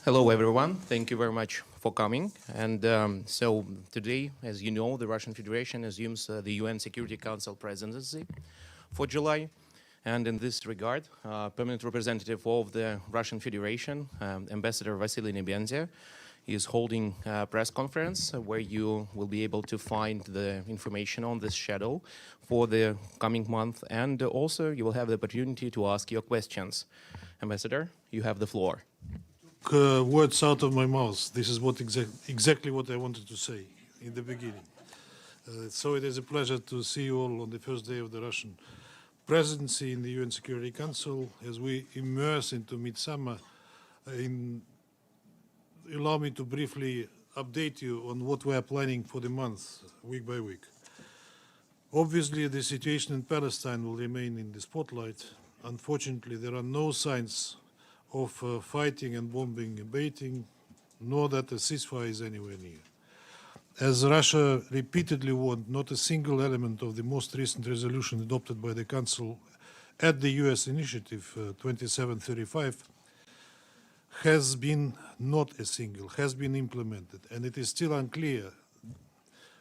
Hello, everyone. Thank you very much for coming. And so today, as you know, the Russian Federation assumes the UN Security Council presidency for July. And in this regard, permanent representative of the Russian Federation, Ambassador Vasily Nebenzya, is holding a press conference where you will be able to find the information on this schedule for the coming month. And also, you will have the opportunity to ask your questions. Ambassador, you have the floor. Words out of my mouth. This is what exactly what I wanted to say in the beginning. So it is a pleasure to see you all on the first day of the Russian presidency in the UN Security Council. As we immerse into midsummer, allow me to briefly update you on what we are planning for the month, week by week. Obviously, the situation in Palestine will remain in the spotlight. Unfortunately, there are no signs of fighting and bombing abating, nor that a ceasefire is anywhere near. As Russia repeatedly warned, not a single element of the most recent resolution adopted by the Council at the US initiative 2735 has been implemented, and it is still unclear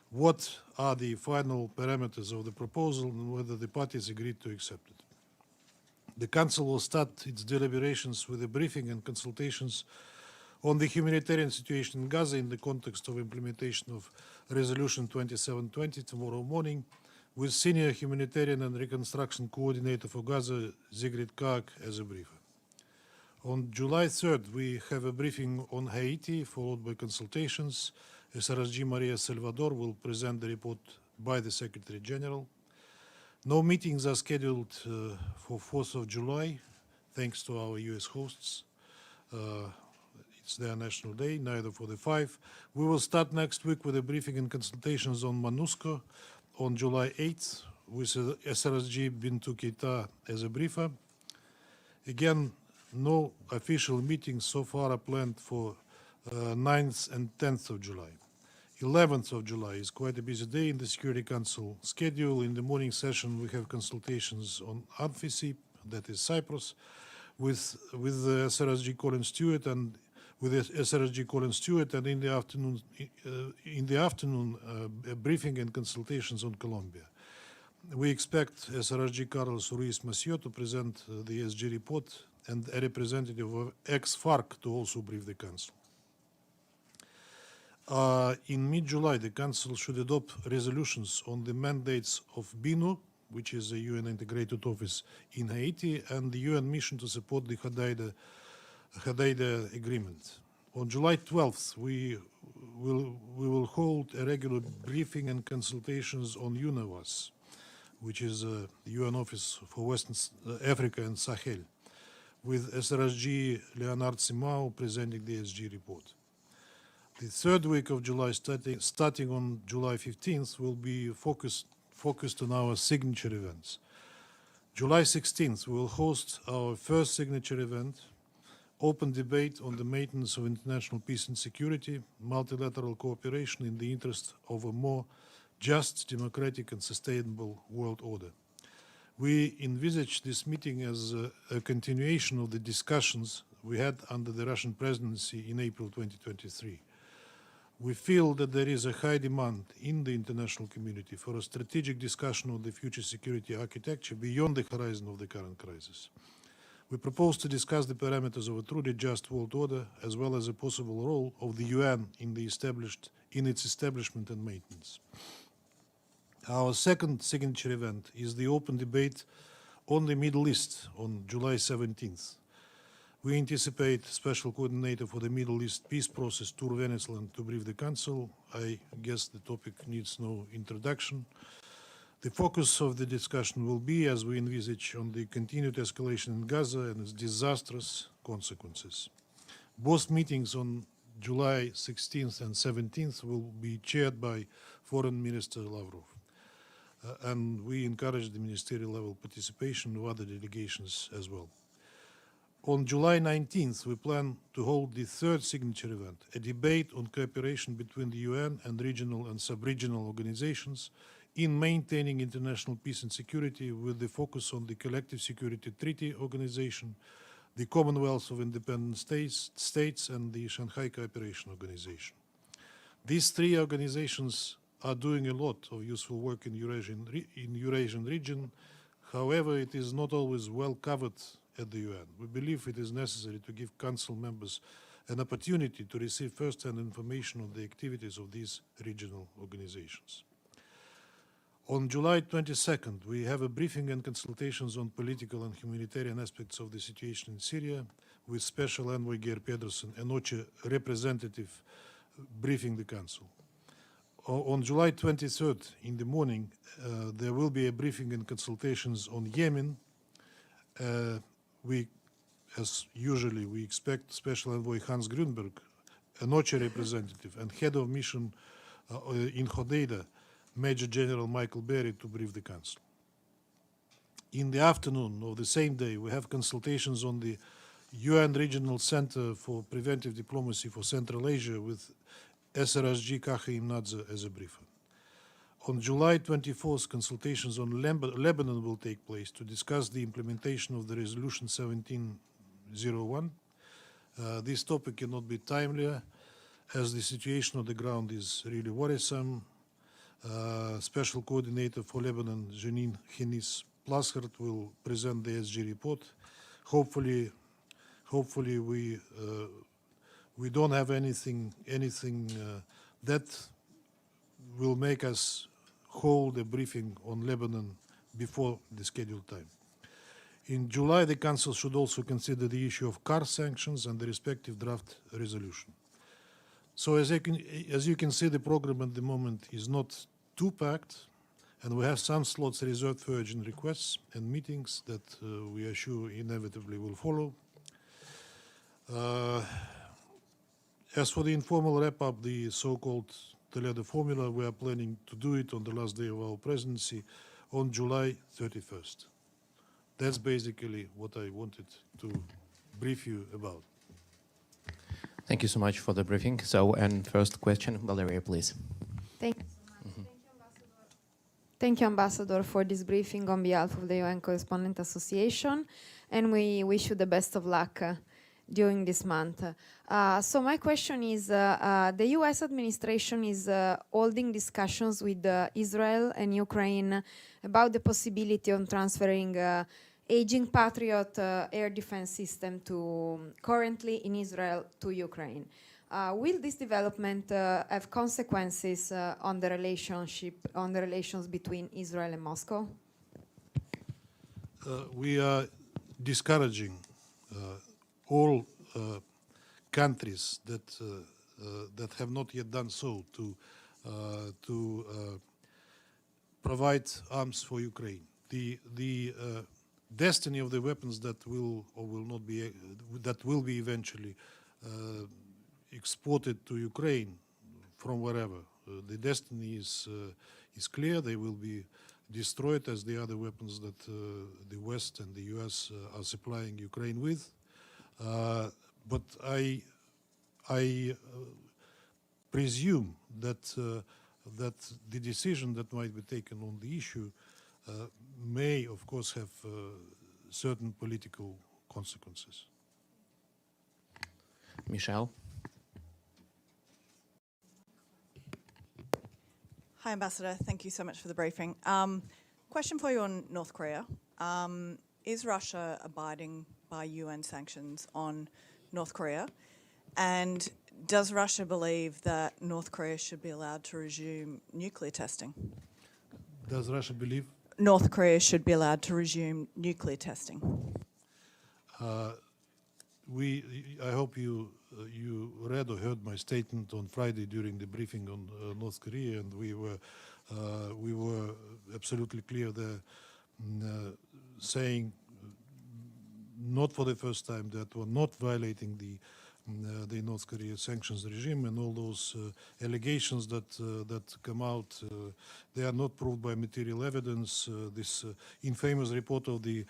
what are the final parameters of the proposal and whether the parties agreed to accept it. The Council will start its deliberations with a briefing and consultations on the humanitarian situation in Gaza in the context of implementation of Resolution 2720 tomorrow morning, with Senior Humanitarian and Reconstruction Coordinator for Gaza, Sigrid Kaag, as a briefer. On July 3rd, we have a briefing on Haiti, followed by consultations. SRSG Maria Salvador will present the report by the Secretary General. No meetings are scheduled for 4th of July, thanks to our US hosts. It's their national day, neither for the 5. We will start next week with a briefing and consultations on MONUSCO on July 8th, with SRSG Bintou Keita as a briefer. Again, no official meetings so far are planned for 9th and 10th of July. 11th of July is quite a busy day in the Security Council schedule. In the morning session, we have consultations on ANFICIP, that is Cyprus, with the SRSG Colin Stewart and in the afternoon, a briefing and consultations on Colombia. We expect SRSG Carlos Ruiz Massieu to present the SG report and a representative of ex-FARC to also brief the Council. In mid-July, the Council should adopt resolutions on the mandates of BINU, which is a UN integrated office in Haiti, and the UN mission to support the Hodeida Agreement. On July 12th, we will hold a regular briefing and consultations on UNAVAS, which is a UN office for Western Africa and Sahel, with SRSG Leonard Simao presenting the SG report. The third week of July, starting on July 15th, will be focused on our signature events. July 16th, we will host our first signature event, open debate on the maintenance of international peace and security, multilateral cooperation in the interest of a more just, democratic, and sustainable world order. We envisage this meeting as a continuation of the discussions we had under the Russian presidency in April 2023. We feel that there is a high demand in the international community for a strategic discussion on the future security architecture beyond the horizon of the current crisis. We propose to discuss the parameters of a truly just world order, as well as a possible role of the UN in its establishment and maintenance. Our second signature event is the open debate on the Middle East on July 17th. We anticipate Special Coordinator for the Middle East Peace Process, Tur Venezuelan, to brief the Council. I guess the topic needs no introduction. The focus of the discussion will be, as we envisage, on the continued escalation in Gaza and its disastrous consequences. Both meetings on July 16th and 17th will be chaired by Foreign Minister Lavrov. And we encourage the ministerial level participation of other delegations as well. On July 19th, we plan to hold the third signature event, a debate on cooperation between the UN and regional and sub-regional organizations in maintaining international peace and security, with the focus on the Collective Security Treaty Organization, the Commonwealth of Independent States, and the Shanghai Cooperation Organization. These three organizations are doing a lot of useful work in Eurasian region. However, it is not always well covered at the UN. We believe it is necessary to give Council members an opportunity to receive first-hand information on the activities of these regional organizations. On July 22nd, we have a briefing and consultations on political and humanitarian aspects of the situation in Syria with Special Envoy Geir Pedersen, an OCHA representative, briefing the Council. On July 23rd, in the morning, there will be a briefing and consultations on Yemen. As usually, we expect Special Envoy Hans Grunberg, an OCHA representative, and head of mission in Hodeida, Major General Michael Berry, to brief the Council. In the afternoon of the same day, we have consultations on the UN Regional Center for Preventive Diplomacy for Central Asia with SRSG Kahi Imnadze as a briefer. On July 24th, consultations on Lebanon will take place to discuss the implementation of the Resolution 1701. This topic cannot be timelier as the situation on the ground is really worrisome. Special Coordinator for Lebanon, Janine Henis Plaschert, will present the SG report. Hopefully we don't have anything that will make us hold a briefing on Lebanon before the scheduled time. In July, the Council should also consider the issue of car sanctions and the respective draft resolution. So as you can see, the program at the moment is not too packed, and we have some slots reserved for urgent requests and meetings that we are sure inevitably will follow. As for the informal wrap-up, the so-called Toledo formula, we are planning to do it on the last day of our presidency on July 31st. That's basically what I wanted to brief you about. Thank you so much for the briefing. So, and first question, Valeria, please. Thank you so much. Thank you, Ambassador, for this briefing on behalf of the UN Correspondent Association, and we wish you the best of luck during this month. So my question is, the US administration is holding discussions with Israel and Ukraine about the possibility of transferring aging Patriot air defense system currently in Israel to Ukraine. Will this development have consequences on the relations between Israel and Moscow? We are discouraging all countries that have not yet done so to provide arms for Ukraine. The destiny of the weapons that will or will not be that will be eventually exported to Ukraine from wherever, the destiny is clear. They will be destroyed as the other weapons that the West and the US are supplying Ukraine with. But I presume that the decision that might be taken on the issue may, of course, have certain political consequences. Michelle? Hi, Ambassador. Thank you so much for the briefing. Question for you on North Korea. Is Russia abiding by UN sanctions on North Korea? And does Russia believe that North Korea should be allowed to resume nuclear testing? Does Russia believe? North Korea should be allowed to resume nuclear testing. I hope you read or heard my statement on Friday during the briefing on North Korea, and we were absolutely clear there, saying not for the first time that we're not violating the North Korea sanctions regime, and all those allegations that come out, they are not proved by material evidence. This infamous report of the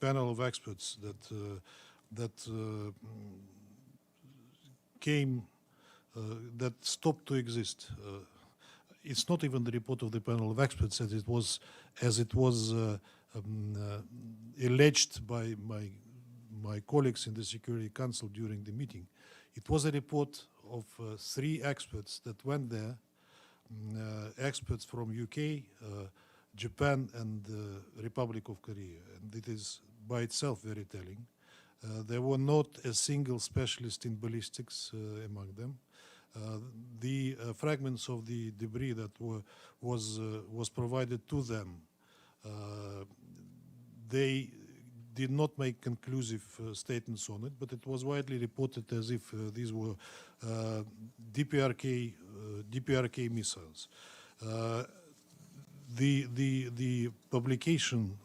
panel of experts that stopped to exist. It's not even the report of the panel of experts as it was alleged by my colleagues in the Security Council during the meeting. It was a report of 3 experts that went there, experts from UK, Japan, and the Republic of Korea. And it is by itself very telling. There were not a single specialist in ballistics among them. The fragments of the debris that was provided to them, they did not make conclusive statements on it, but it was widely reported as if these were DPRK missiles. The publication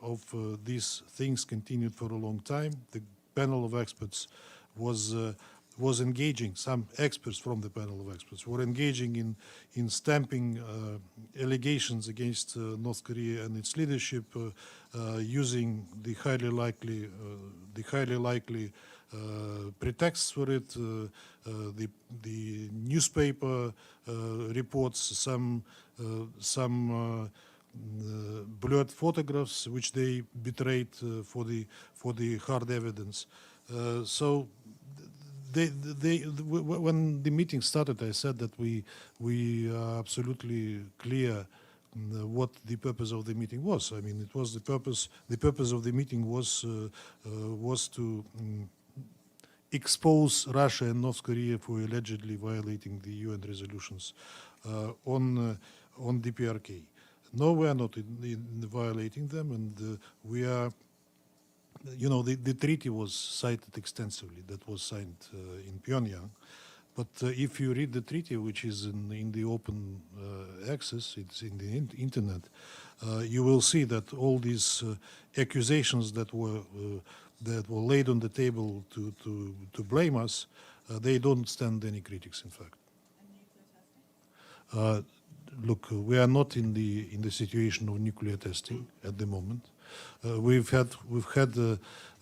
of these things continued for a long time. The panel of experts was engaging, some experts from the panel of experts were engaging in stamping allegations against North Korea and its leadership, using the highly likely pretexts for it, the newspaper reports, some blurred photographs which they betrayed for the hard evidence. So when the meeting started, I said that we are absolutely clear what the purpose of the meeting was. I mean, it was the purpose of the meeting was to expose Russia and North Korea for allegedly violating the UN resolutions on DPRK. No, we are not in violating them, and we are. You know, the treaty was cited extensively. That was signed in Pyongyang. But if you read the treaty, which is in the open access, it's in the internet, you will see that all these accusations that were laid on the table to blame us, they don't stand any critics, in fact. Look, we are not in the situation of nuclear testing at the moment. We've had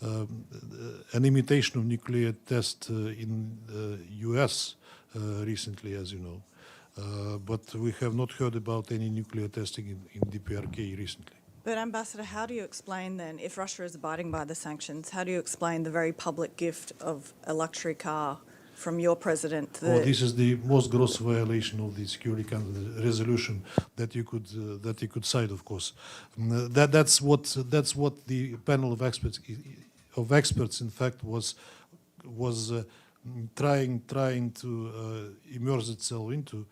an imitation of nuclear test in U.S. Recently, as you know, but we have not heard about any nuclear testing in DPRK recently. But Ambassador, how do you explain then, if Russia is abiding by the sanctions, how do you explain the very public gift of a luxury car from your president? This is the most gross violation of the Security Council resolution that you could cite, of course. That's what the panel of experts in fact was trying to immerse itself into,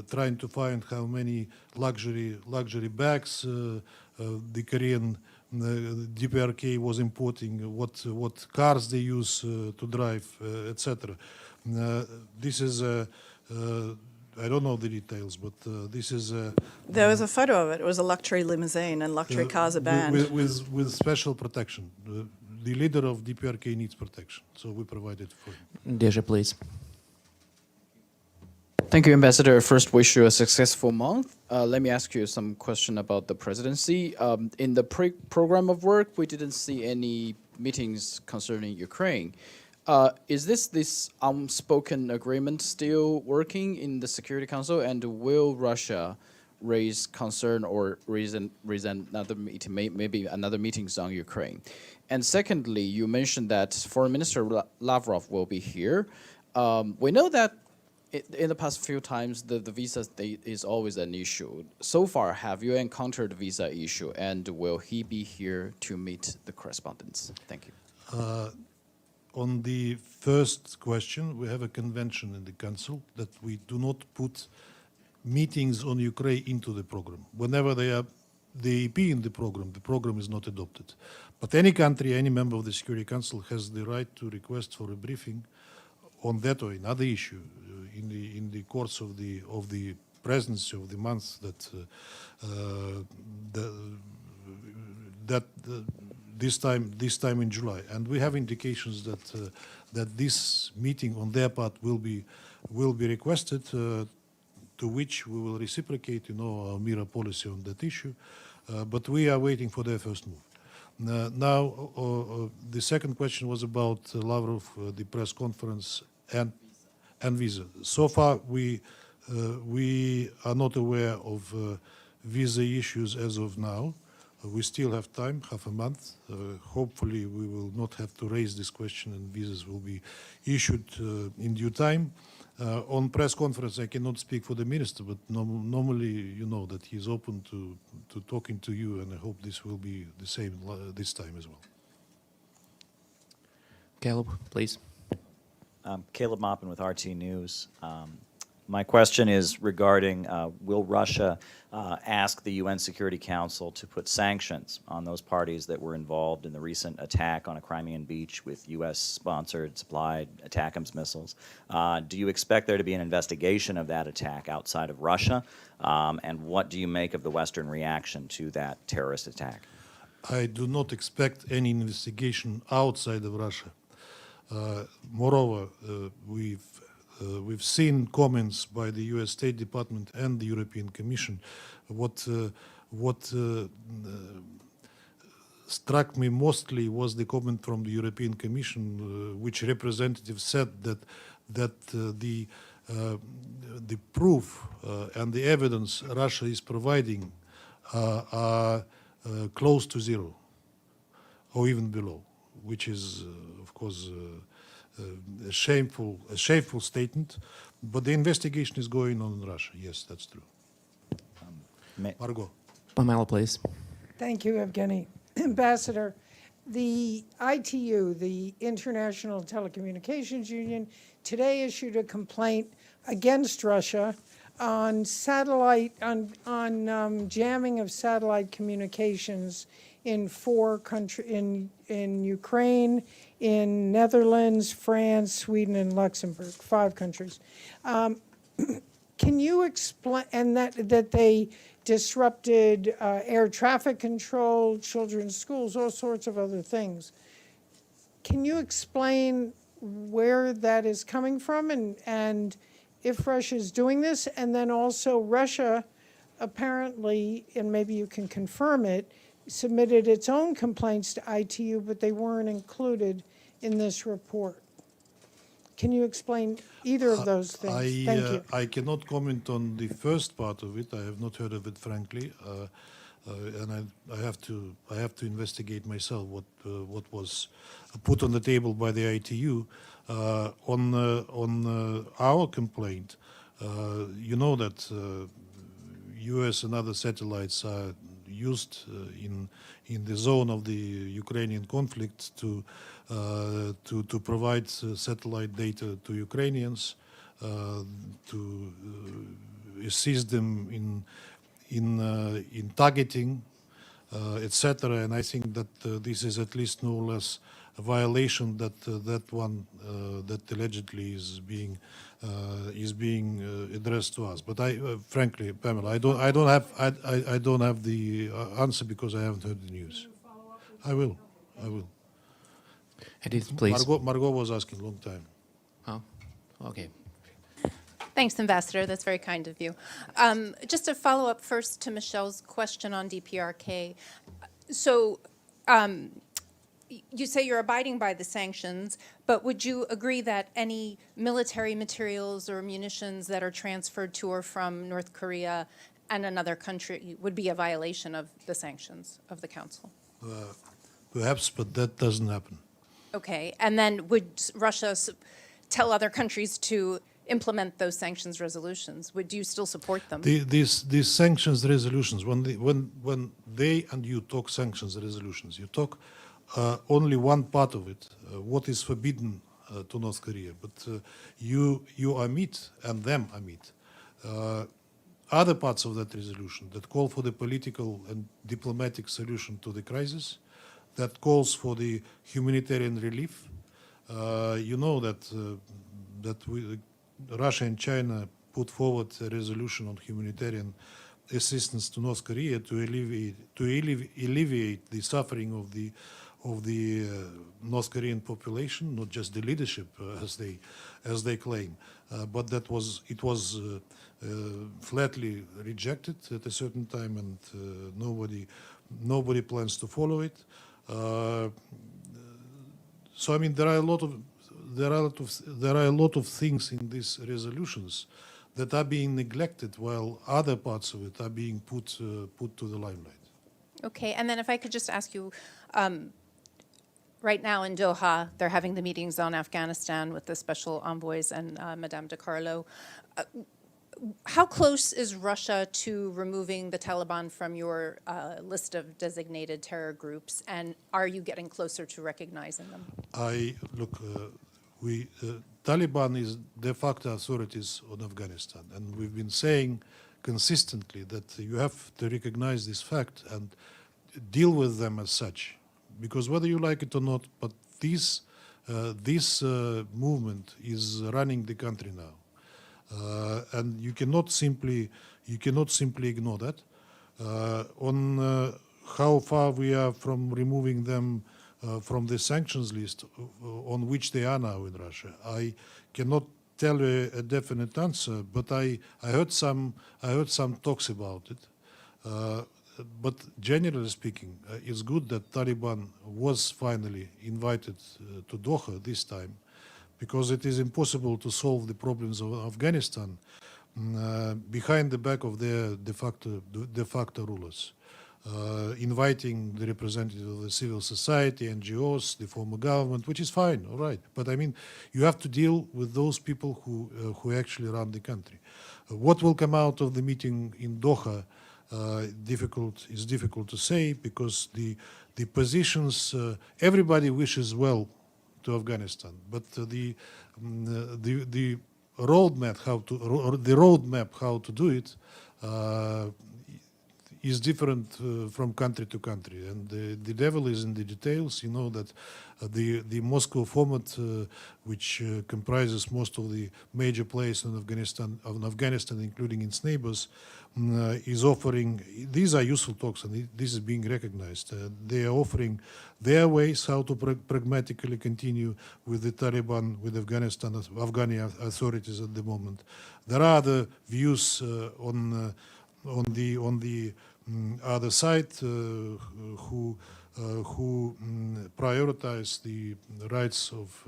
trying to find how many luxury bags the Korean DPRK was importing, what cars they use to drive, etc. This is I don't know the details, but this is there was a photo of it. It was a luxury limousine, and luxury cars are banned. With special protection. The leader of DPRK needs protection, so we provided for him. Deja, please. Thank you, Ambassador. First, wish you a successful month. Let me ask you some question about the presidency. In the program of work, we didn't see any meetings concerning Ukraine. Is this unspoken agreement still working in the Security Council, and will Russia raise concern or reason another meeting, maybe another meetings on Ukraine? And secondly, you mentioned that Foreign Minister Lavrov will be here. We know that in the past few times, the visa is always an issue. So far, have you encountered the visa issue, and will he be here to meet the correspondents? Thank you. On the first question, we have a convention in the Council that we do not put meetings on Ukraine into the program. Whenever they are the EP in the program is not adopted. But any country, any member of the Security Council has the right to request for a briefing on that or another issue in the course of the presidency of the month this time in July, and we have indications that this meeting on their part will be requested, to which we will reciprocate, our mirror policy on that issue, but we are waiting for their first move. Now, the second question was about Lavrov, the press conference, and visa. So far, we are not aware of visa issues as of now. We still have time, half a month. Hopefully, we will not have to raise this question, and visas will be issued in due time. On press conference, I cannot speak for the minister, but normally, you know that he's open to talking to you, and I hope this will be the same this time as well. Caleb, please. Caleb Maupin with RT News. My question is regarding, will Russia ask the UN Security Council to put sanctions on those parties that were involved in the recent attack on a Crimean beach with U.S.-sponsored, supplied ATACMS missiles? Do you expect there to be an investigation of that attack outside of Russia? And what do you make of the Western reaction to that terrorist attack? I do not expect any investigation outside of Russia. Moreover, we've seen comments by the U.S. State Department and the European Commission. What struck me mostly was the comment from the European Commission, which representative said that the proof and the evidence Russia is providing are close to zero, or even below, which is, of course, a shameful statement. But the investigation is going on in Russia. Yes, that's true. Margot. Pamela, please. Thank you, Evgeny. Ambassador, the ITU, the International Telecommunications Union, today issued a complaint against Russia on satellite, on jamming of satellite communications in 4 countries, in Ukraine, in Netherlands, France, Sweden, and Luxembourg, 5 countries. Can you explain, and that they disrupted air traffic control, children's schools, all sorts of other things. Can you explain where that is coming from and if Russia is doing this? And then also Russia apparently, and maybe you can confirm it, submitted its own complaints to ITU, but they weren't included in this report. Can you explain either of those things? Thank you. I cannot comment on the first part of it. I have not heard of it, frankly, and I have to investigate myself what was put on the table by the ITU. On our complaint, you know that U.S. and other satellites are used in the zone of the Ukrainian conflict to provide satellite data to Ukrainians, to assist them in targeting, etc. And I think that this is at least no less a violation that that allegedly is being addressed to us. But frankly, Pamela, I don't have the answer because I haven't heard the news. I will. Edith, please. Margot was asking a long time. Oh, okay. Thanks, Ambassador. That's very kind of you. Just to follow up first to Michelle's question on DPRK. So you say you're abiding by the sanctions, but would you agree that any military materials or munitions that are transferred to or from North Korea and another country would be a violation of the sanctions of the Council? Perhaps, but that doesn't happen. Okay, and then would Russia tell other countries to implement those sanctions resolutions? Would you still support them? These sanctions resolutions, when they and you talk sanctions resolutions, you talk only one part of it, what is forbidden to North Korea, but you omit and them omit other parts of that resolution that call for the political and diplomatic solution to the crisis, that calls for the humanitarian relief. You know that Russia and China put forward a resolution on humanitarian assistance to North Korea to alleviate the suffering of the North Korean population, not just the leadership as they claim, but it was flatly rejected at a certain time, and nobody plans to follow it. So I mean, there are a lot of things in these resolutions that are being neglected, while other parts of it are being put to the limelight. Okay, and then if I could just ask you, right now in Doha, they're having the meetings on Afghanistan with the special envoys and Madame de Carlo. How close is Russia to removing the Taliban from your list of designated terror groups, and are you getting closer to recognizing them? Taliban is de facto authorities on Afghanistan, and we've been saying consistently that you have to recognize this fact and deal with them as such, because whether you like it or not, but this movement is running the country now. And you cannot simply ignore that. On how far we are from removing them from the sanctions list on which they are now in Russia, I cannot tell you a definite answer. But I heard some talks about it. But generally speaking, it's good that Taliban was finally invited to Doha this time, because it is impossible to solve the problems of Afghanistan behind the back of their de facto rulers. Inviting the representatives of the civil society, NGOs, the former government, which is fine, all right. But I mean, you have to deal with those people who actually run the country. What will come out of the meeting in Doha is difficult to say, because the positions, everybody wishes well to Afghanistan, but the roadmap how to do it is different from country to country, and the devil is in the details. You know that the Moscow format, which comprises most of the major players in Afghanistan, including its neighbors, is offering. These are useful talks, and this is being recognized. They are offering their ways how to pragmatically continue with the Taliban, with Afghani authorities at the moment. There are other views on the other side who prioritize the rights of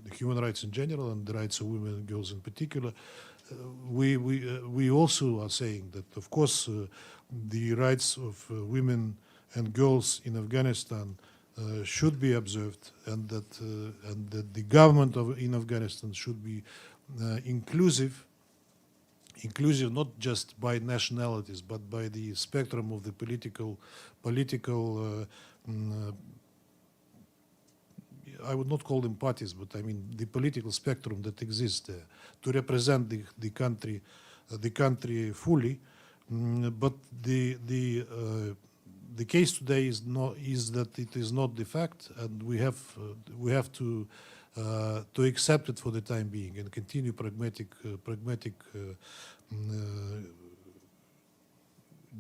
the human rights in general and the rights of women and girls in particular. We also are saying that, of course, the rights of women and girls in Afghanistan should be observed, and that the government in Afghanistan should be inclusive not just by nationalities, but by the spectrum of the political I would not call them parties, but I mean the political spectrum that exists there, to represent the country fully. But the case today is that it is not the fact, and we have to accept it for the time being and continue pragmatic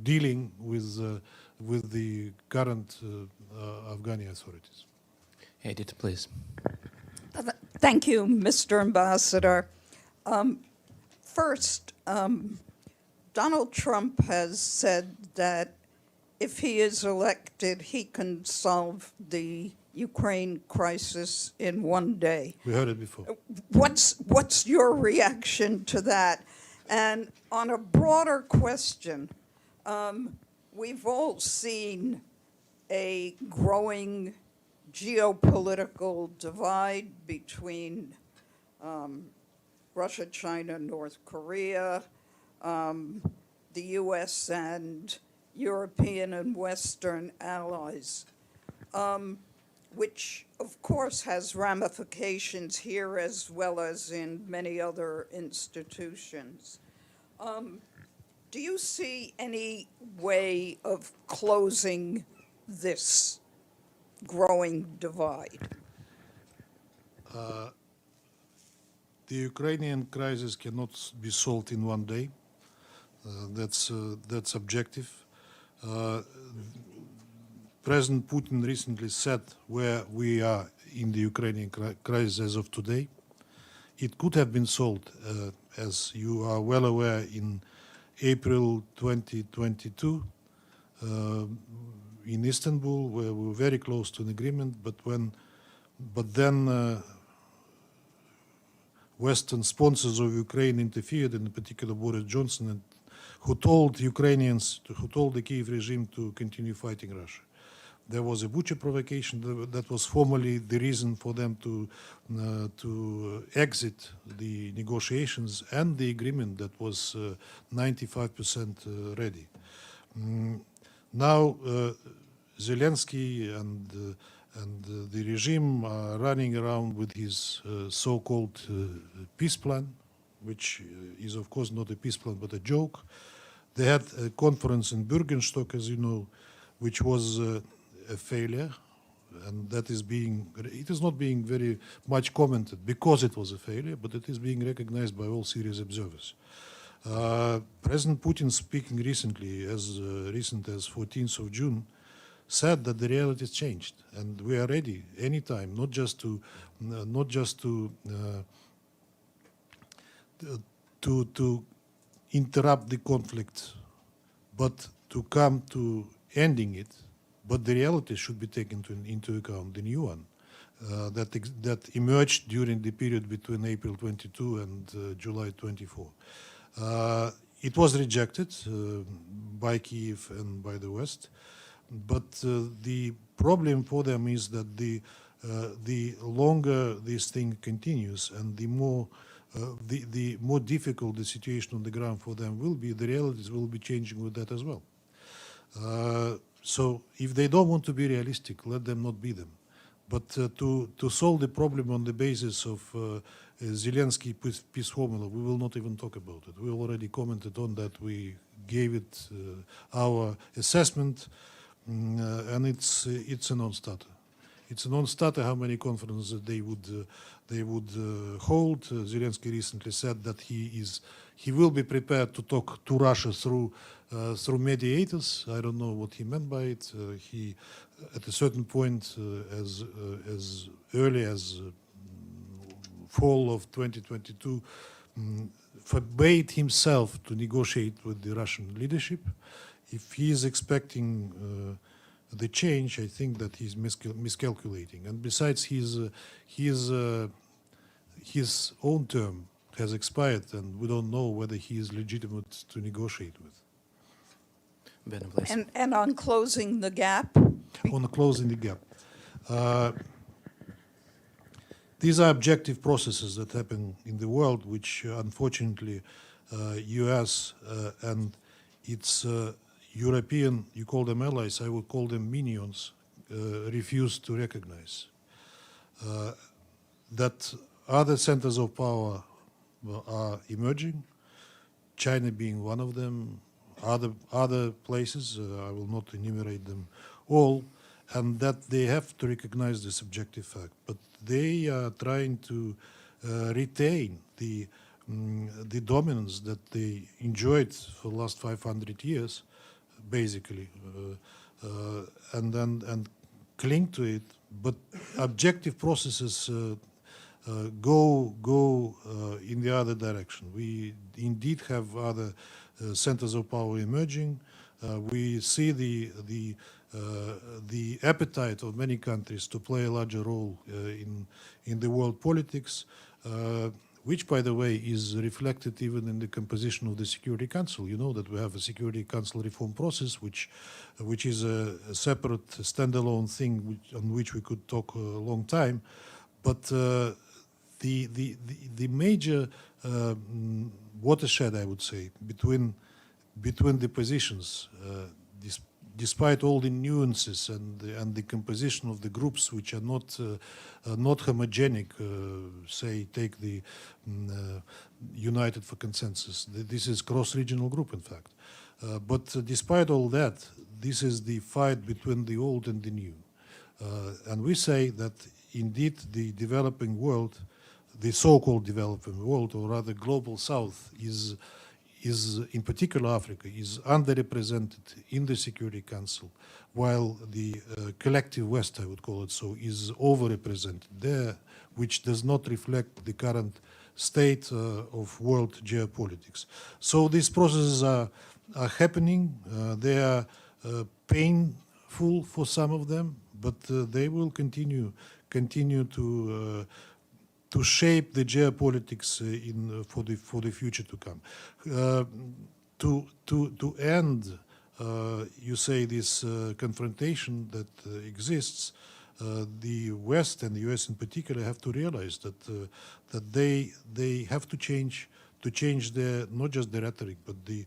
dealing with the current Afghani authorities. Edith, please. Thank you, Mr. Ambassador. First, Donald Trump has said that if he is elected, he can solve the Ukraine crisis in one day. We heard it before. What's your reaction to that? And on a broader question, we've all seen a growing geopolitical divide between Russia, China, North Korea, the U.S. and European and Western allies, which of course has ramifications here as well as in many other institutions. Do you see any way of closing this growing divide? The Ukrainian crisis cannot be solved in one day. That's objective. President Putin recently said where we are in the Ukrainian crisis as of today. It could have been solved, as you are well aware, in April 2022 in Istanbul, where we were very close to an agreement. But then Western sponsors of Ukraine interfered, in particular Boris Johnson, and who told Ukrainians, who told the Kiev regime to continue fighting Russia. There was a Bucha provocation that was formally the reason for them to exit the negotiations and the agreement that was 95% ready. Now Zelensky and the regime are running around with his so-called peace plan, which is of course not a peace plan but a joke. They had a conference in Bürgenstock, as you know, which was a failure, and that is it is not being very much commented because it was a failure, but it is being recognized by all serious observers. President Putin, speaking recently, as recent as 14th of June, said that the reality has changed and we are ready anytime, not just to interrupt the conflict, but to come to ending it. But the reality should be taken into account, the new one that emerged during the period between April 22 and July 24. It was rejected by Kiev and by the West, but the problem for them is that the longer this thing continues and the more difficult the situation on the ground for them will be, the realities will be changing with that as well. So if they don't want to be realistic, let them not be them. But to solve the problem on the basis of Zelensky peace formula, we will not even talk about it. We already commented on that. We gave it our assessment, and it's a non-starter. It's a non-starter how many conferences they would hold. Zelensky recently said that he will be prepared to talk to Russia through mediators. I don't know what he meant by it. He, at a certain point, as early as fall of 2022, forbade himself to negotiate with the Russian leadership. If he is expecting the change, I think that he's miscalculating. And besides, his own term has expired, and we don't know whether he is legitimate to negotiate with. Bennett, please. And on closing the gap? On closing the gap. These are objective processes that happen in the world, which unfortunately US and its European, you call them allies, I would call them minions, refuse to recognize. That other centers of power are emerging, China being one of them, other places, I will not enumerate them all, and that they have to recognize this objective fact. But they are trying to retain the dominance that they enjoyed for the last 500 years, basically, and cling to it. But objective processes go in the other direction. We indeed have other centers of power emerging. We see the appetite of many countries to play a larger role in the world politics, which, by the way, is reflected even in the composition of the Security Council. You know that we have a Security Council reform process, which is a separate, standalone thing on which we could talk a long time. But the major watershed, I would say, between the positions, despite all the nuances and the composition of the groups, which are not homogenic, say, take the United for Consensus. This is cross-regional group, in fact. But despite all that, this is the fight between the old and the new. And we say that indeed the developing world, the so-called developing world, or rather global south, is in particular Africa, is underrepresented in the Security Council, while the collective West, I would call it so, is overrepresented there, which does not reflect the current state of world geopolitics. So these processes are happening. They are painful for some of them, but they will continue to shape the geopolitics for the future to come. to end, you say, this confrontation that exists, the West and the U.S. in particular have to realize that that they have to change their, not just the rhetoric, but the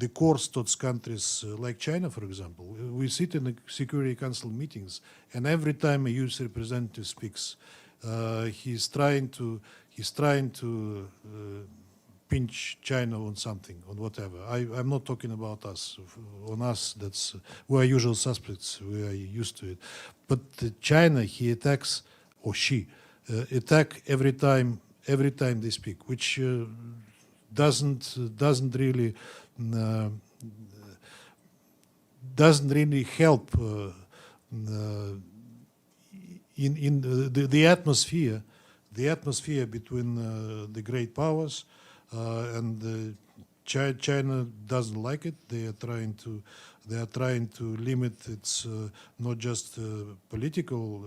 course towards countries like China, for example. We sit in the Security Council meetings, and every time a U.S. representative speaks, he's trying to pinch China on something, on whatever. I'm not talking about us. On us, that's we are usual suspects. We are used to it. But China, he attacks, or she attack every time they speak, which doesn't really help in the atmosphere between the great powers, and China doesn't like it. They are trying to limit its not just political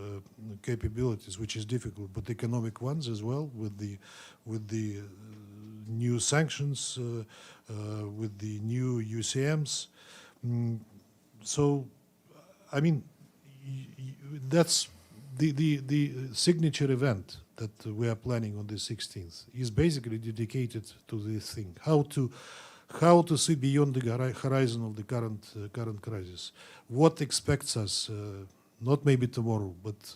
capabilities, which is difficult, but economic ones as well, with the new sanctions, with the new UCMs. So, I mean, that's the signature event that we are planning on the 16th is basically dedicated to this thing: how to see beyond the horizon of the current crisis, what expects us, not maybe tomorrow, but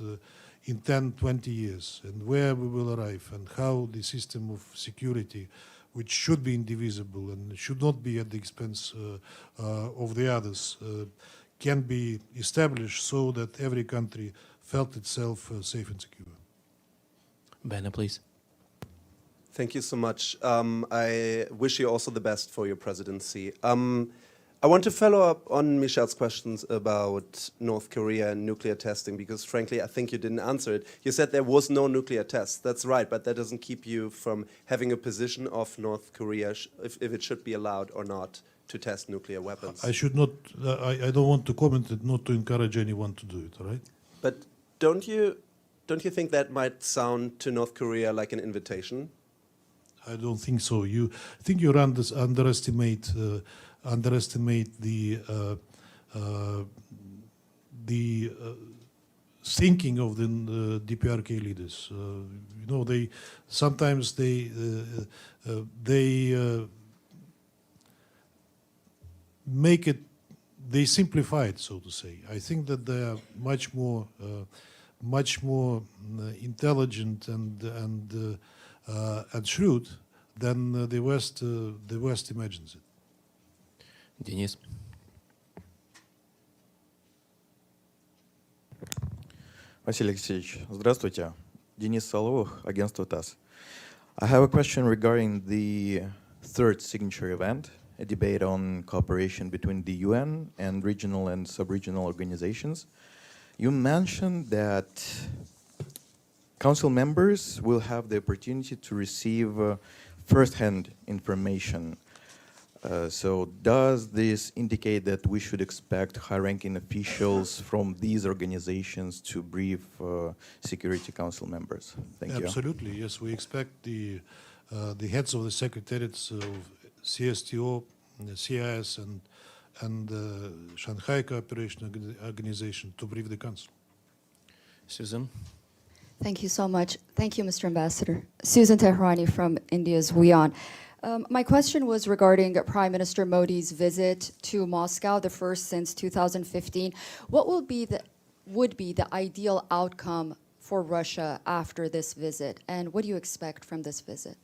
in 10, 20 years, and where we will arrive, and how the system of security, which should be indivisible and should not be at the expense of the others, can be established so that every country felt itself safe and secure. Bene, please. Thank you so much. I wish you also the best for your presidency. I want to follow up on Michel's questions about North Korea and nuclear testing, because frankly, I think you didn't answer it. You said there was no nuclear test. That's right, but that doesn't keep you from having a position of North Korea, if it should be allowed or not to test nuclear weapons. I should not, I don't want to comment it, not to encourage anyone to do it, all right? But don't you think that might sound to North Korea like an invitation? I don't think so. I think you underestimate the thinking of the DPRK leaders. You know, they sometimes make it, they simplify it, so to say. I think that they are much more intelligent and shrewd than the West imagines it. Denis. Василий Алексеевич, здравствуйте. Денис Соловых, агентство ТАСС. I have a question regarding the third signature event, a debate on cooperation between the UN and regional and sub-regional organizations. You mentioned that Council members will have the opportunity to receive first-hand information. So does this indicate that we should expect high-ranking officials from these organizations to brief Security Council members? Thank you. Absolutely, yes. We expect the heads of the secretariats of CSTO, CIS, and Shanghai Cooperation Organization to brief the Council. Susan. Thank you so much. Thank you, Mr. Ambassador. Susan Tehrani from India's WION. My question was regarding Prime Minister Modi's visit to Moscow, the first since 2015. What would be the ideal outcome for Russia after this visit, and what do you expect from this visit?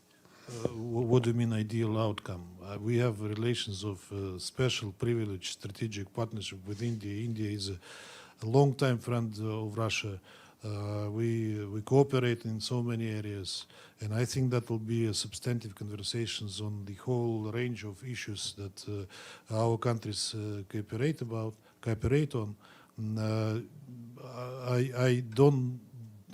What do you mean ideal outcome? We have relations of special privileged strategic partnership with India. India is a long-time friend of Russia. We cooperate in so many areas, and I think that will be a substantive conversations on the whole range of issues that our countries cooperate on.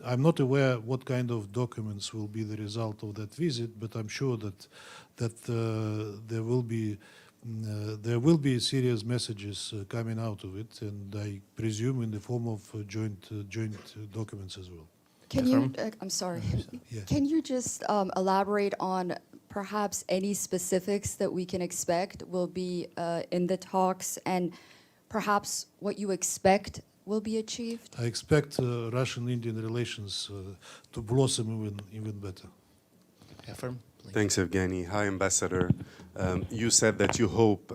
I'm not aware what kind of documents will be the result of that visit, but I'm sure that there will be serious messages coming out of it, and I presume in the form of joint documents as well. Can you, I'm sorry, Yeah. can you just elaborate on perhaps any specifics that we can expect will be in the talks, and perhaps what you expect will be achieved? I expect Russian-Indian relations to blossom even better. Affirm, please. Thanks, Evgeny. Hi, Ambassador. You said that you hope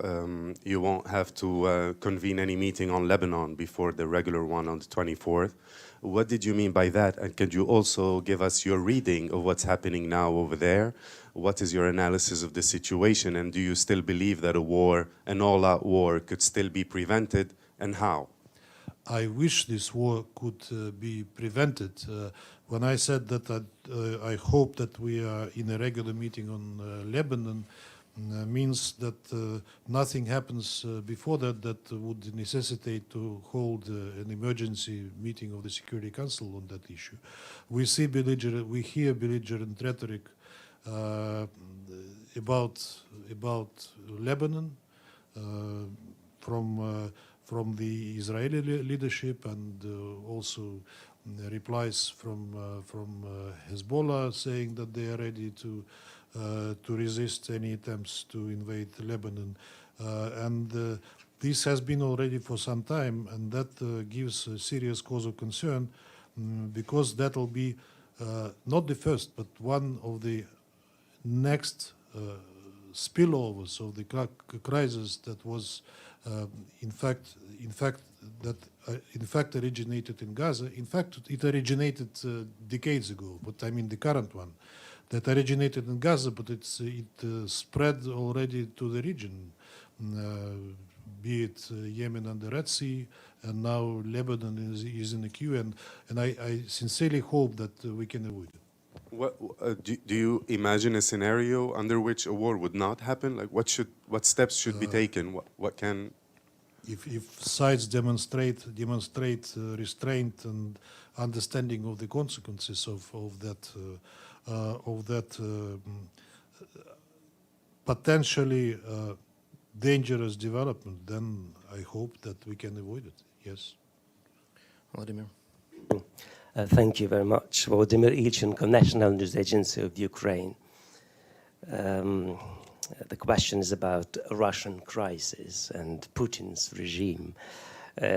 you won't have to convene any meeting on Lebanon before the regular one on the 24th. What did you mean by that? And could you also give us your reading of what's happening now over there? What is your analysis of the situation? And do you still believe that a war, an all-out war, could still be prevented, and how? I wish this war could be prevented. When I said that I hope that we are in a regular meeting on Lebanon, means that nothing happens before that would necessitate to hold an emergency meeting of the Security Council on that issue. We hear belligerent rhetoric about Lebanon from the Israeli leadership, and also replies from Hezbollah saying that they are ready to resist any attempts to invade Lebanon. And this has been already for some time, and that gives a serious cause of concern, because that will be not the first, but one of the next spillovers of the crisis that was in fact originated in Gaza. In fact, it originated decades ago, but I mean the current one that originated in Gaza, but it spread already to the region, be it Yemen and the Red Sea, and now Lebanon is in the queue, and I sincerely hope that we can avoid it. Do you imagine a scenario under which a war would not happen? Like, what steps should be taken? What can? If sides demonstrate restraint and understanding of the consequences of that potentially dangerous development, then I hope that we can avoid it. Yes. Vladimir. Thank you very much. Volodymyr Ilchenko, National News Agency of Ukraine. The question is about Russian crisis and Putin's regime.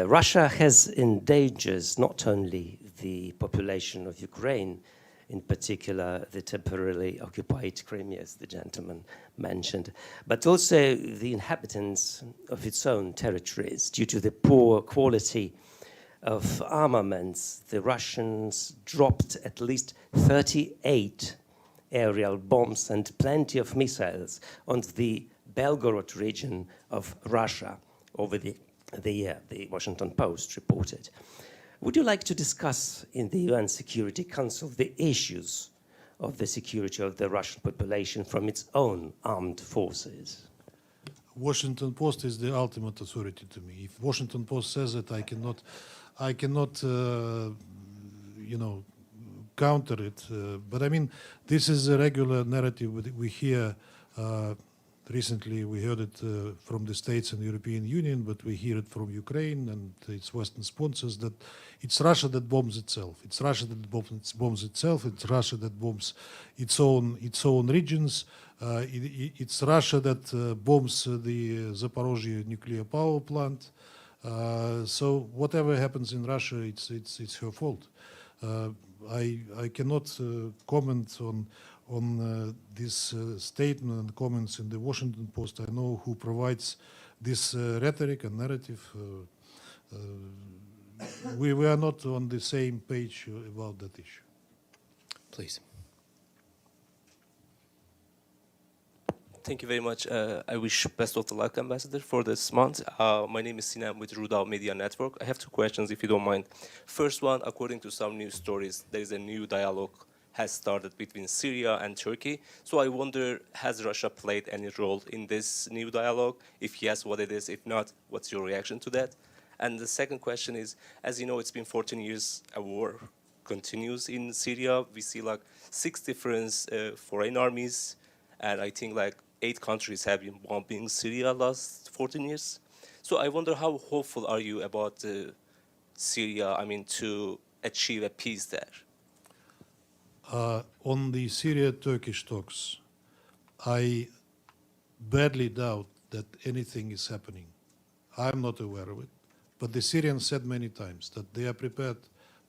Russia has endangers not only the population of Ukraine, in particular the temporarily occupied Crimea, as the gentleman mentioned, but also the inhabitants of its own territories due to the poor quality of armaments. The Russians dropped at least 38 aerial bombs and plenty of missiles on the Belgorod region of Russia over the year, the Washington Post reported. Would you like to discuss in the UN Security Council the issues of the security of the Russian population from its own armed forces? Washington Post is the ultimate authority to me. If Washington Post says it, I cannot counter it. But I mean, this is a regular narrative we hear. Recently, we heard it from the States and the European Union, but we hear it from Ukraine and its Western sponsors that it's Russia that bombs itself. It's Russia that bombs itself. It's Russia that bombs its own regions. It's Russia that bombs the Zaporozhye nuclear power plant. So whatever happens in Russia, it's her fault. I cannot comment on this statement and comments in the Washington Post. I know who provides this rhetoric and narrative. We are not on the same page about that issue. Please. Thank you very much. I wish best of the luck, Ambassador, for this month. My name is Sinem with Rudal Media Network. I have two questions, if you don't mind. First one, according to some news stories, there is a new dialogue has started between Syria and Turkey. So I wonder, has Russia played any role in this new dialogue? If yes, what it is. If not, what's your reaction to that? And the second question is, as you know, it's been 14 years a war continues in Syria. We see like 6 different foreign armies, and I think like 8 countries have been bombing Syria last 14 years. So I wonder, how hopeful are you about Syria, to achieve a peace there? On the Syria-Turkish talks, I badly doubt that anything is happening. I'm not aware of it, but the Syrians said many times that they are prepared,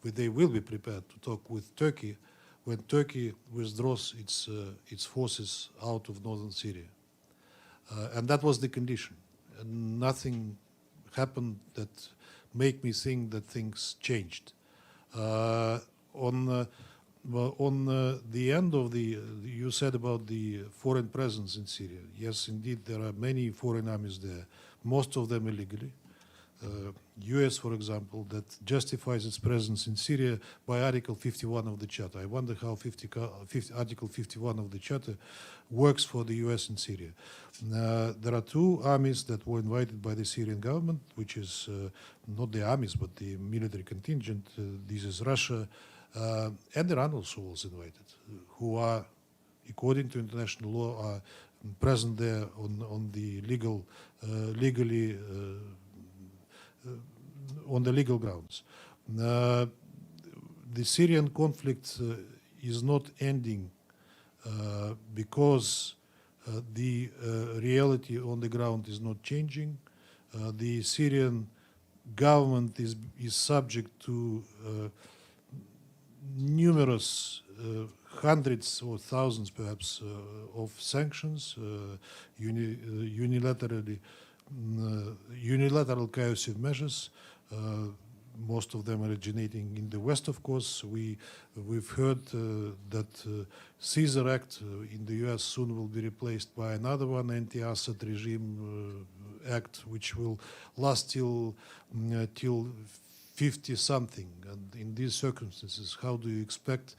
they will be prepared to talk with Turkey when Turkey withdraws its forces out of northern Syria. And that was the condition. And nothing happened that make me think that things changed. On the end of you said about the foreign presence in Syria. Yes, indeed, there are many foreign armies there, most of them illegally. U.S., for example, that justifies its presence in Syria by Article 51 of the Charter. I wonder how Article 51 of the Charter works for the U.S. in Syria. There are two armies that were invited by the Syrian government, which is not the armies, but the military contingent. This is Russia, and Iran also was invited, who are, according to international law, are present there on the legally on the legal grounds. The Syrian conflict is not ending because the reality on the ground is not changing. The Syrian government is subject to numerous hundreds or thousands, perhaps, of sanctions, unilateral coercive measures, most of them originating in the West, of course. We've heard that Caesar Act in the US soon will be replaced by another one, Anti-Assad Regime Act, which will last till 50-something. And in these circumstances, how do you expect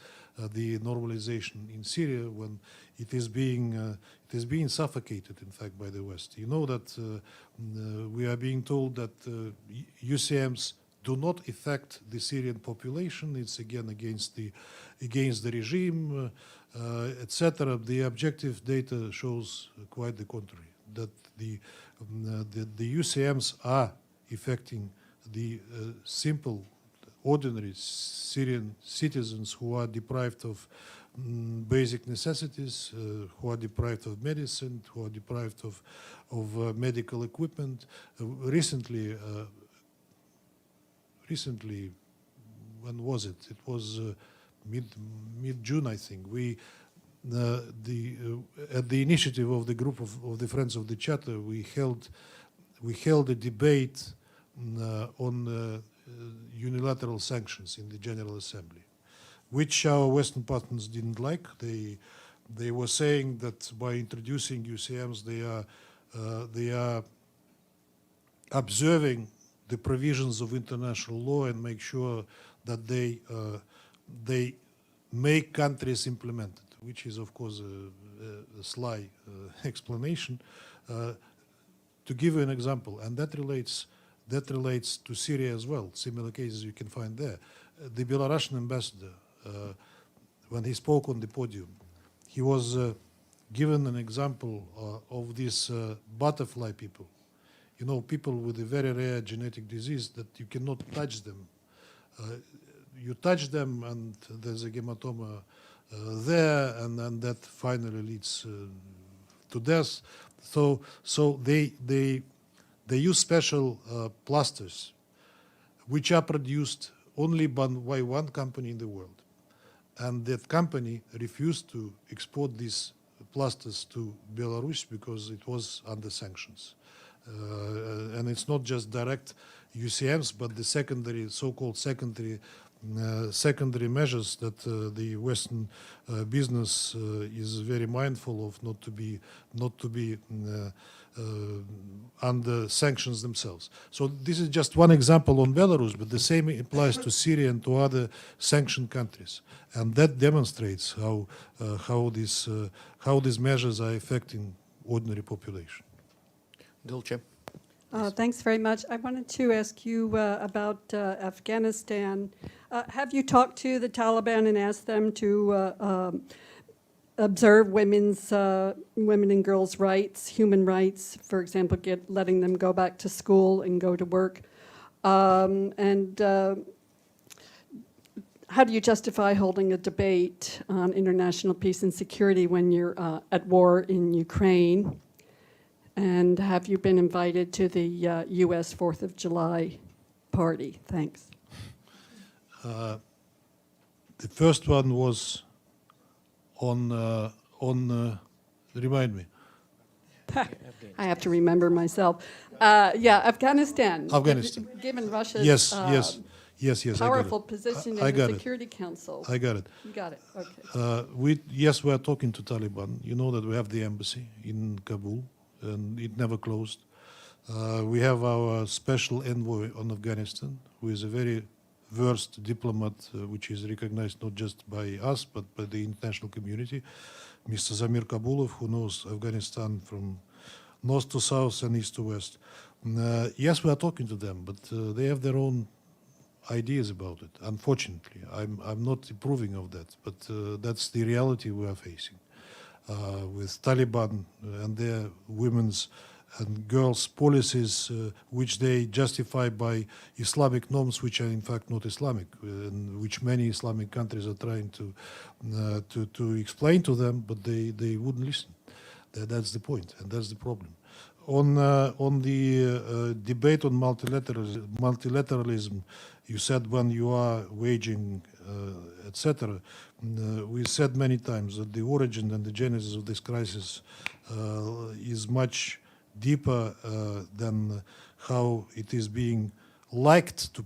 the normalization in Syria when it is being suffocated, in fact, by the West? You know that we are being told that UCMs do not affect the Syrian population. It's again against the regime, etc. The objective data shows quite the contrary. That the UCMs are affecting the simple, ordinary Syrian citizens who are deprived of basic necessities, who are deprived of medicine, who are deprived of medical equipment. Recently, when was it? It was mid-June, I think. At the initiative of the group of the Friends of the Charter, we held a debate on unilateral sanctions in the General Assembly, which our Western partners didn't like. They were saying that by introducing UCMs, they are observing the provisions of international law and make sure that they make countries implement it, which is, of course, a sly explanation. To give you an example, and that relates to Syria as well, similar cases you can find there. The Belarusian ambassador, when he spoke on the podium, he was given an example of these butterfly people. You know, people with a very rare genetic disease that you cannot touch them. You touch them and there's a hematoma there, and that finally leads to death. So they use special plasters, which are produced only by one company in the world. And that company refused to export these plasters to Belarus because it was under sanctions. And it's not just direct UCMs, but the secondary, so-called secondary measures that the Western business is very mindful of, not to be under sanctions themselves. So this is just one example on Belarus, but the same applies to Syria and to other sanctioned countries, and that demonstrates how these measures are affecting ordinary population. Dulce. Thanks very much. I wanted to ask you about Afghanistan. Have you talked to the Taliban and asked them to observe women and girls' rights, human rights, for example, letting them go back to school and go to work? And how do you justify holding a debate on international peace and security when you're at war in Ukraine? And have you been invited to the U.S. 4th of July party? Thanks. The first one was on remind me. I have to remember myself. Yeah, Afghanistan. Afghanistan. Given Russia's Yes, powerful position in the Security Council. I got it. You got it, okay. We are talking to Taliban. You know that we have the embassy in Kabul, and it never closed. We have our special envoy on Afghanistan, who is a very versed diplomat, which is recognized not just by us, but by the international community, Mr. Zamir Kabulov, who knows Afghanistan from north to south and east to west. Yes, we are talking to them, but they have their own ideas about it. Unfortunately, I'm not approving of that, but that's the reality we are facing with Taliban and their women's and girls' policies, which they justify by Islamic norms, which are in fact not Islamic, and which many Islamic countries are trying to explain to them, but they wouldn't listen. That's the point, and that's the problem. On the debate on multilateralism, you said when you are waging, etc. We said many times that the origin and the genesis of this crisis is much deeper than how it is being liked to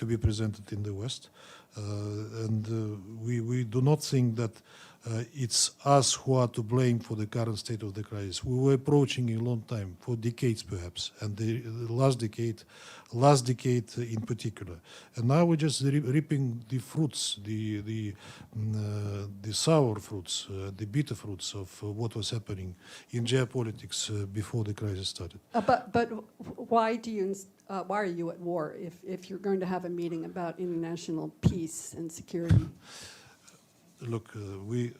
be presented in the West, and we do not think that it's us who are to blame for the current state of the crisis. We were approaching a long time, for decades perhaps, and the last decade in particular. And now we're just reaping the fruits, the sour fruits, the bitter fruits of what was happening in geopolitics before the crisis started. But why are you at war if you're going to have a meeting about international peace and security? Look, we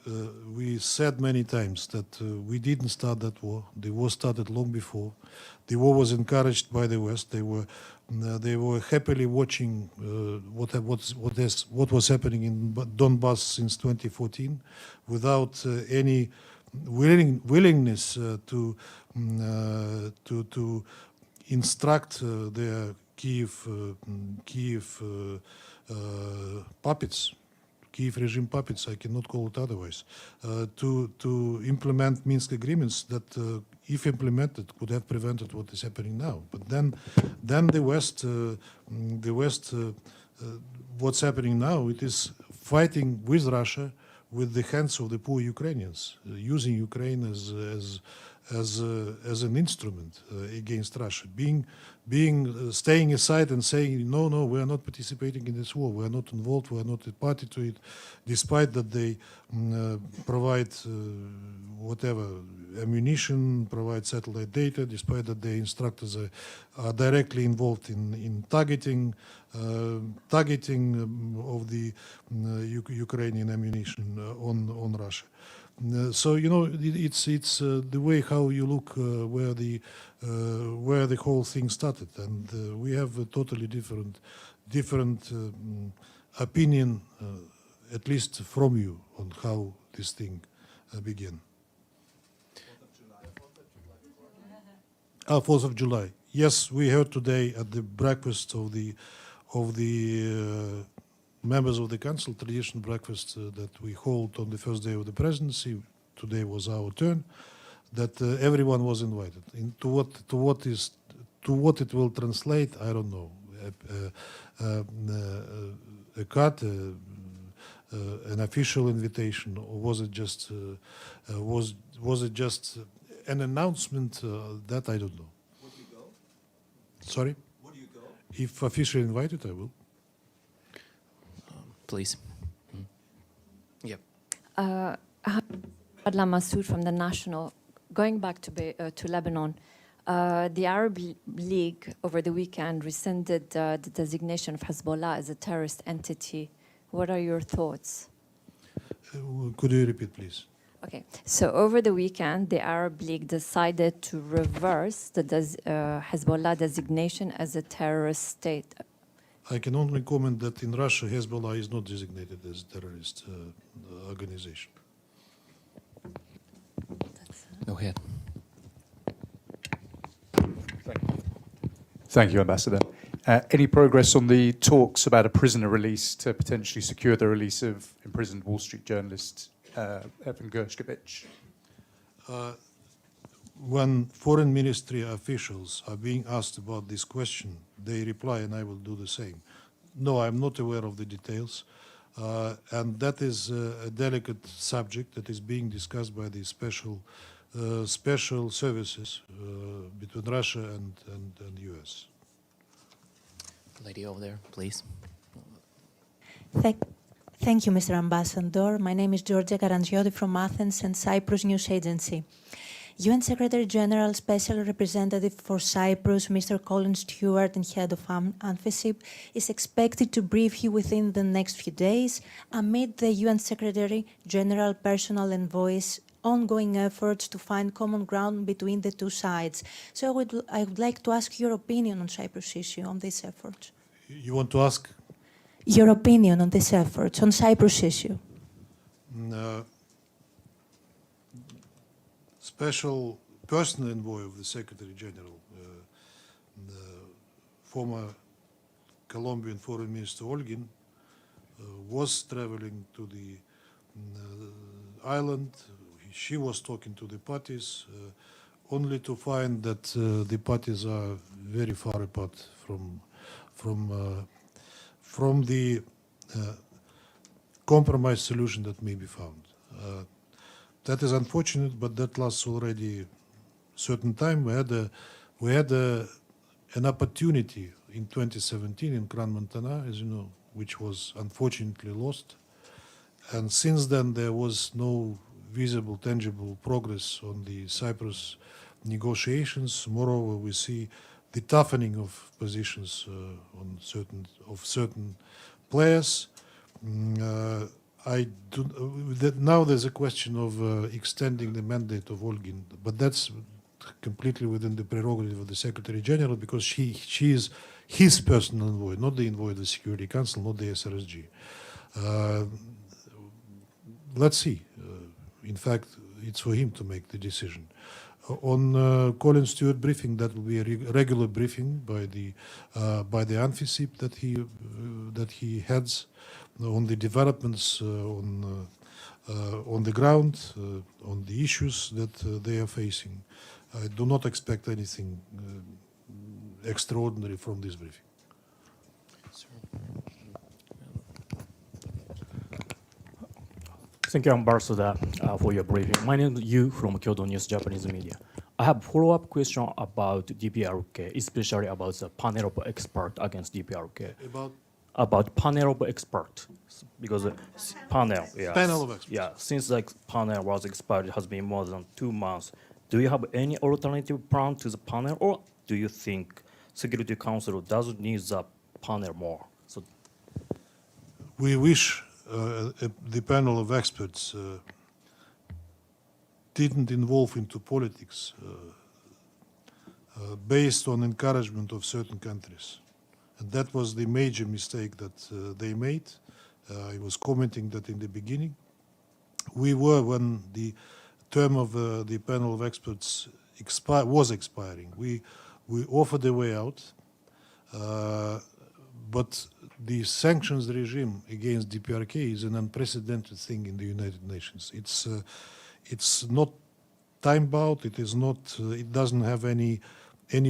said many times that we didn't start that war. The war started long before. The war was encouraged by the West. They were happily watching what was happening in Donbass since 2014, without any willingness to instruct their Kiev puppets. Kiev regime puppets, I cannot call it otherwise, to implement Minsk agreements that, if implemented, could have prevented what is happening now. But then the West, what's happening now, it is fighting with Russia with the hands of the poor Ukrainians, using Ukraine as an instrument against Russia, staying aside and saying, no, we are not participating in this war, we are not involved, we are not a party to it, despite that they provide whatever ammunition, provide satellite data, despite that their instructors are directly involved in targeting of the Ukrainian ammunition on Russia. So it's the way how you look where the whole thing started, and we have a totally different opinion, at least from you, on how this thing began. 4th of July. Yes, we heard today at the breakfast of the members of the council, traditional breakfast that we hold on the first day of the presidency. Today was our turn. That everyone was invited. To what it will translate, I don't know. A card, an official invitation, or was it just an announcement? That I don't know. Would you go? Sorry? Would you go? If officially invited, I will. Please. Adla Massoud from the National. Going back to Lebanon, the Arab League over the weekend rescinded the designation of Hezbollah as a terrorist entity. What are your thoughts? Could you repeat, please? Okay, so over the weekend, the Arab League decided to reverse the Hezbollah designation as a terrorist state. I can only comment that in Russia, Hezbollah is not designated as a terrorist organization. Go ahead. Thank you, Ambassador. Any progress on the talks about a prisoner release to potentially secure the release of imprisoned Wall Street journalist Evan Gershkovich? When foreign ministry officials are being asked about this question, they reply, and I will do the same. No, I'm not aware of the details. And that is a delicate subject that is being discussed by the special services between Russia and the US. Lady over there, please. Thank you, Mr. Ambassador. My name is Georgia Garangioti from Athens and Cyprus News Agency. UN Secretary General Special Representative for Cyprus, Mr. Colin Stewart, and Head of UNFICYP, is expected to brief you within the next few days amid the UN Secretary General Personal Envoy's ongoing efforts to find common ground between the two sides. So I would like to ask your opinion on Cyprus issue, on this effort. You want to ask? Your opinion on this effort, on Cyprus issue. Special personal envoy of the Secretary General, the former Colombian Foreign Minister Olgin, was traveling to the island. She was talking to the parties, only to find that the parties are very far apart from the compromise solution that may be found. That is unfortunate, but that lasts already a certain time. We had an opportunity in 2017 in Crans-Montana, as you know, which was unfortunately lost. And since then, there was no visible, tangible progress on the Cyprus negotiations. Moreover, we see the toughening of positions on certain players. Now there's a question of extending the mandate of Olgin, but that's completely within the prerogative of the Secretary General, because she is his personal envoy, not the envoy of the Security Council, not the SRSG. Let's see. In fact, it's for him to make the decision. On Colin Stewart briefing, that will be a regular briefing by the UNFICYP that he heads on the developments on the ground, on the issues that they are facing. I do not expect anything extraordinary from this briefing. Thank you, Ambassador, for your briefing. My name is Yu from Kyoto News Japanese Media. I have a follow-up question about DPRK, especially about the panel of experts against DPRK. About panel of experts, because panel of experts. Yeah, since the panel was expired, it has been more than 2 months. Do you have any alternative plan to the panel, or do you think Security Council doesn't need the panel more? So, we wish the panel of experts didn't involve into politics based on encouragement of certain countries. And that was the major mistake that they made. I was commenting that in the beginning. We were, when the term of the panel of experts was expiring, we offered a way out, but the sanctions regime against DPRK is an unprecedented thing in the United Nations. It's not time-bound. It is not. It doesn't have any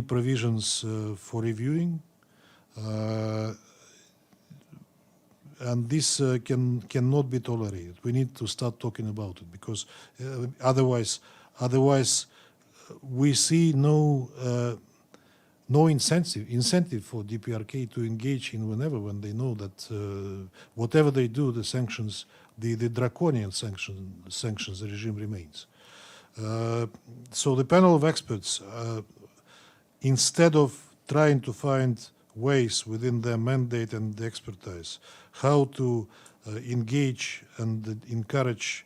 provisions for reviewing, and this cannot be tolerated. We need to start talking about it, because otherwise we see no incentive for DPRK to engage in when they know that whatever they do, the sanctions, the draconian sanctions regime remains. So the panel of experts, instead of trying to find ways within their mandate and expertise how to engage and encourage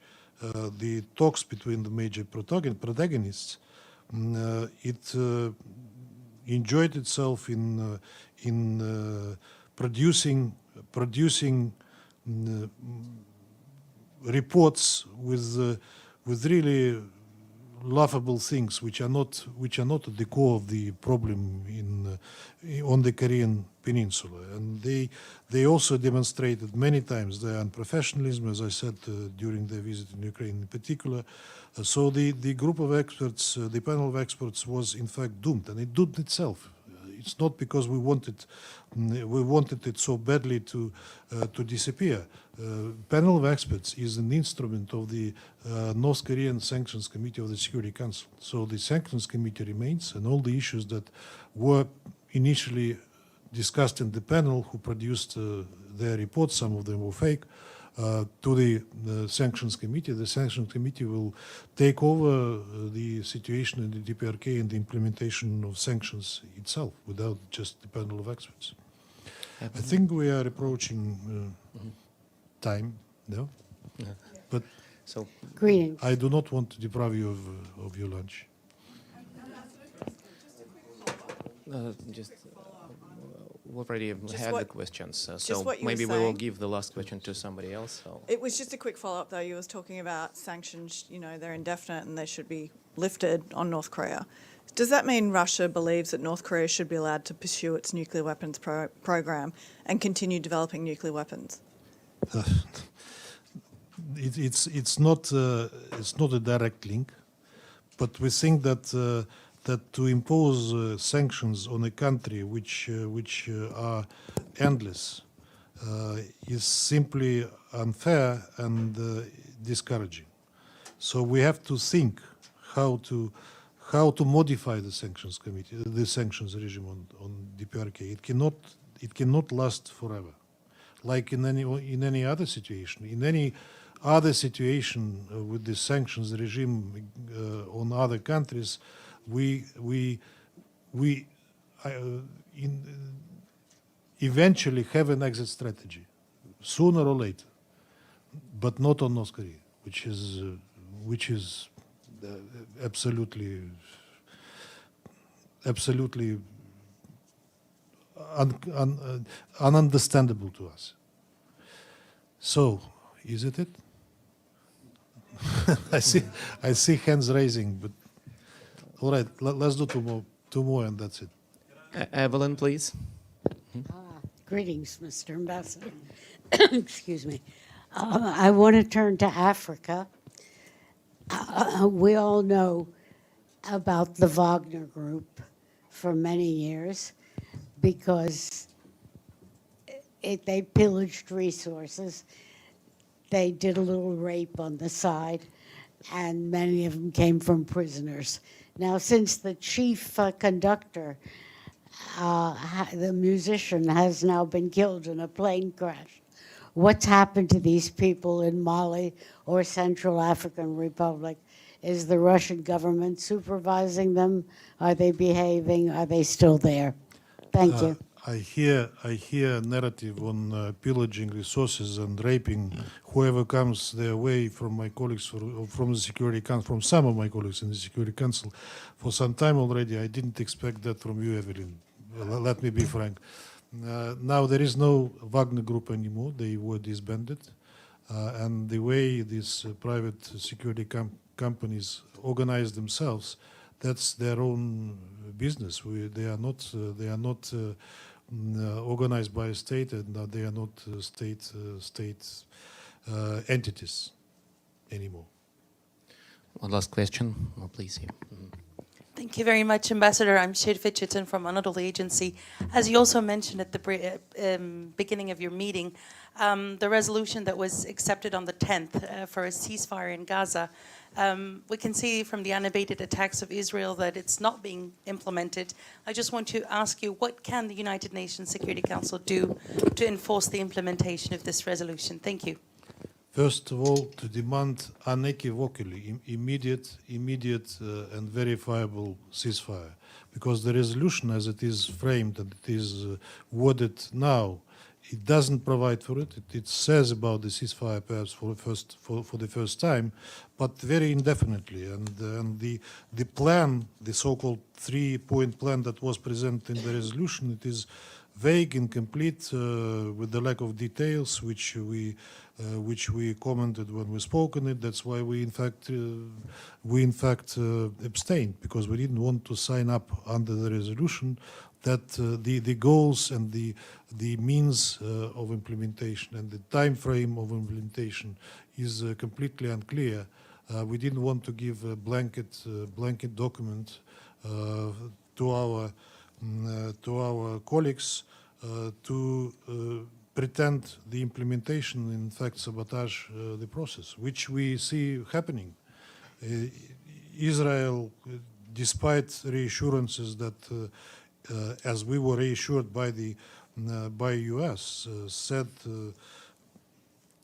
the talks between the major protagonists, it enjoyed itself in producing reports with really laughable things, which are not at the core of the problem on the Korean Peninsula. And they also demonstrated many times their unprofessionalism, as I said during their visit in Ukraine in particular. So the group of experts, the panel of experts, was in fact doomed, and it doomed itself. It's not because we wanted it so badly to disappear. Panel of experts is an instrument of the North Korean Sanctions Committee of the Security Council. So the Sanctions Committee remains, and all the issues that were initially discussed in the panel, who produced their reports, some of them were fake, to the Sanctions Committee. The Sanctions Committee will take over the situation in the DPRK and the implementation of sanctions itself, without just the panel of experts. I think we are approaching time, no? Yeah. But so, Greetings. I do not want to deprive you of your lunch. We already had the questions, so what you maybe were we will saying. give the last question to somebody else. So. It was just a quick follow-up, though. You was talking about sanctions, they're indefinite and they should be lifted on North Korea. Does that mean Russia believes that North Korea should be allowed to pursue its nuclear weapons program and continue developing nuclear weapons? It's not a direct link, but we think that to impose sanctions on a country which are endless is simply unfair and discouraging. So we have to think how to modify the sanctions committee, the sanctions regime on DPRK. It cannot last forever, like in any other situation. In any other situation with the sanctions regime on other countries, we eventually have an exit strategy, sooner or later, but not on North Korea, which is absolutely ununderstandable to us. So, is it? I see hands raising, but all right, let's do two more, and that's it. Evelyn, please. Greetings, Mr. Ambassador. Excuse me. I want to turn to Africa. We all know about the Wagner Group for many years because they pillaged resources. They did a little rape on the side, and many of them came from prisoners. Now, since the chief conductor, the musician, has now been killed in a plane crash, what's happened to these people in Mali or Central African Republic? Is the Russian government supervising them? Are they behaving? Are they still there? Thank you. I hear a narrative on pillaging resources and raping whoever comes their way from my colleagues from the Security Council, from some of my colleagues in the Security Council. For some time already, I didn't expect that from you, Evelyn. Let me be frank. Now there is no Wagner Group anymore. They were disbanded. And the way these private security companies organize themselves, that's their own business. They are not organized by a state, and they are not state entities anymore. One last question, please. Here. Thank you very much, Ambassador. I'm Shirve Chitin from Anadolu Agency. As you also mentioned at the beginning of your meeting, the resolution that was accepted on the 10th for a ceasefire in Gaza, we can see from the unabated attacks of Israel that it's not being implemented. I just want to ask you, what can the United Nations Security Council do to enforce the implementation of this resolution? Thank you. First of all, to demand unequivocally immediate and verifiable ceasefire, because the resolution, as it is framed and it is worded now, it doesn't provide for it. It says about the ceasefire perhaps for the first time, but very indefinitely. And the plan, the so-called 3-point plan that was presented in the resolution, it is vague, incomplete, with the lack of details, which we commented when we spoke on it. That's why we in fact abstained, because we didn't want to sign up under the resolution that the goals and the means of implementation and the time frame of implementation is completely unclear. We didn't want to give a blanket document to our colleagues to pretend the implementation in fact sabotage the process, which we see happening. Israel, despite reassurances that, as we were reassured by the US, said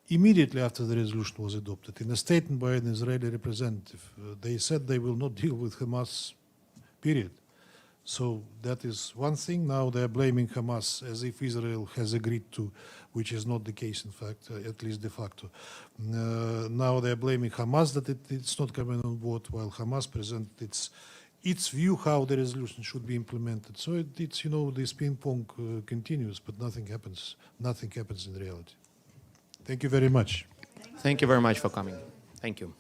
immediately after the resolution was adopted, in a statement by an Israeli representative, they said they will not deal with Hamas, period. So that is one thing. Now they're blaming Hamas as if Israel has agreed to, which is not the case, in fact, at least de facto. Now they're blaming Hamas that it's not coming on board, while Hamas presented its view how the resolution should be implemented. So it's, you know, this ping pong continues, but nothing happens. Nothing happens in reality. Thank you very much. Thank you very much for coming. Thank you.